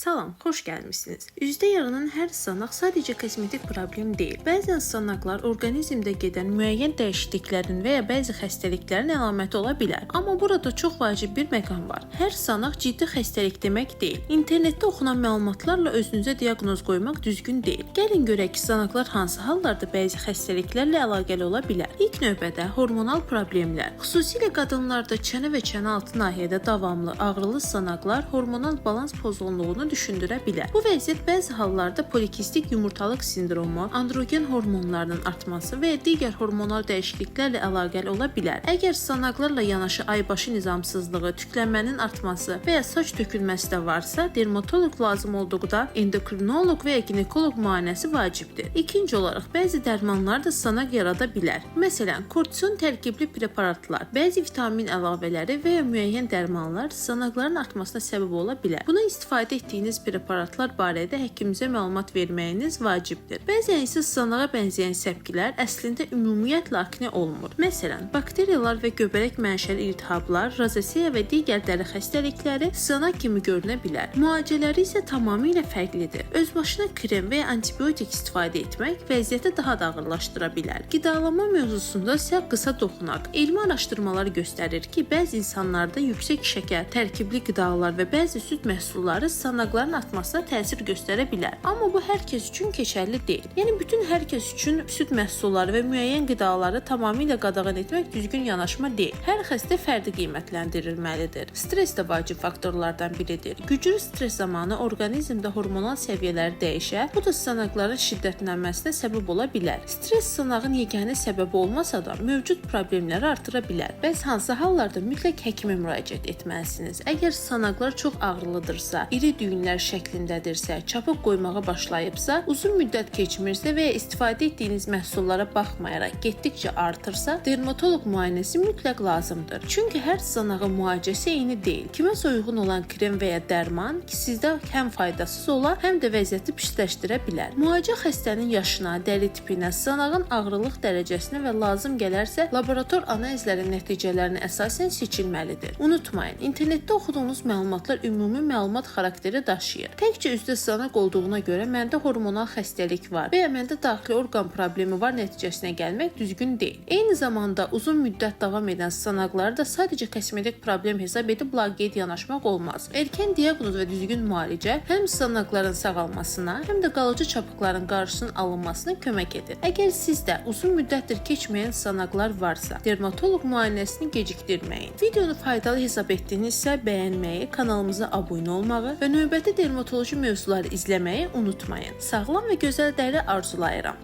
Salam, xoş gəlmisiniz. Üzdə yaranan hər sınaq sadəcə kosmetik problem deyil. Bəzən sınaqlar orqanizmdə gedən müəyyən dəyişikliklərin və ya bəzi xəstəliklərin əlaməti ola bilər. Amma burada çox vacib bir məqam var. Hər sınaq ciddi xəstəlik demək deyil. İnternetdə oxunan məlumatlarla özünüzə diaqnoz qoymaq düzgün deyil. Gəlin görək ki, sınaqlar hansı hallarda bəzi xəstəliklərlə əlaqəli ola bilər. İlk növbədə hormonal problemlər. Xüsusilə qadınlarda çənə və çənə altı nahiyədə davamlı ağrılı sınaqlar hormonal balans pozğunluğunu düşündürə bilər. Bu vəziyyət bəzi hallarda polikistik yumurtalıq sindromu, androgen hormonlarının artması və ya digər hormonal dəyişikliklərlə əlaqəli ola bilər. Əgər sınaqlarla yanaşı aybaşı nizamsızlığı, tüklənmənin artması və ya saç tökülməsi də varsa, dermatoloq lazım olduqda endokrinoloq və ya ginekoloq müayinəsi vacibdir. İkinci olaraq, bəzi dərmanlar da sınaq yarada bilər. Məsələn, kortizon tərkibli preparatlar, bəzi vitamin əlavələri və ya müəyyən dərmanlar sınaqların artmasına səbəb ola bilər. Buna istifadə etdiyiniz preparatlar barədə həkiminizə məlumat verməyiniz vacibdir. Bəzən isə sınağa bənzəyən səpkilər əslində ümumiyyətlə akne olmur. Məsələn, bakteriyalar və göbələk mənşəli iltihablar, rozeseya və digər dəri xəstəlikləri sınaq kimi görünə bilər. Müalicələri isə tamamilə fərqlidir. Özbaşına krem və ya antibiotik istifadə etmək vəziyyəti daha da ağırlaşdıra bilər. Qidalanma mövzusunda isə qısa toxunaq. Elmi araşdırmalar göstərir ki, bəzi insanlarda yüksək şəkər, tərkibli qidalar və bəzi süd məhsulları sınaqların artmasına təsir göstərə bilər. Amma bu hər kəs üçün keçərli deyil. Yəni bütün hər kəs üçün süd məhsulları və müəyyən qidaları tamamilə qadağan etmək düzgün yanaşma deyil. Hər xəstə fərdi qiymətləndirilməlidir. Stress də vacib faktorlardan biridir. Güclü stres zamanı orqanizmdə hormonal səviyyələri dəyişər, bu da sınaqların şiddətlənməsinə səbəb ola bilər. Stress sınağın yeganə səbəbi olmasa da mövcud problemləri artıra bilər. Bəs hansı hallarda mütləq həkimə müraciət etməlisiniz? Əgər sınaqlar çox ağrılıdırsa, iri düyünlər şəklindədirsə, çapıq qoymağa başlayıbsa, uzun müddət keçmirsə və ya istifadə etdiyiniz məhsullara baxmayaraq getdikcə artırsa, dermatoloq müayinəsi mütləq lazımdır. Çünki hər sınağın müalicəsi eyni deyil. Kiməsə uyğun olan krem və ya dərman sizdə həm faydasız ola, həm də vəziyyəti pisləşdirə bilər. Müalicə xəstənin yaşına, dəri tipinə, sınağın ağrılıq dərəcəsinə və lazım gələrsə, laborator analizlərin nəticələrinə əsasən seçilməlidir. Unutmayın, internetdə oxuduğunuz məlumatlar ümumi məlumat xarakteri daşıyır. Təkcə üzdə sınaq olduğuna görə məndə hormonal xəstəlik var və ya məndə daxili orqan problemi var nəticəsinə gəlmək düzgün deyil. Eyni zamanda uzun müddət davam edən sınaqları da sadəcə kosmetik problem hesab edib laqeyd yanaşmaq olmaz. Erkən diaqnoz və düzgün müalicə həm sınaqların sağalmasına, həm də qalıcı çapıqların qarşısının alınmasına kömək edir. Əgər sizdə uzun müddətdir keçməyən sınaqlar varsa, dermatoloq müayinəsini gecikdirməyin. Videonu faydalı hesab etdinizsə, bəyənməyi, kanalımıza abunə olmağı və növbəti dermatoloji mövzuları izləməyi unutmayın. Sağlam və gözəl dəri arzulayıram.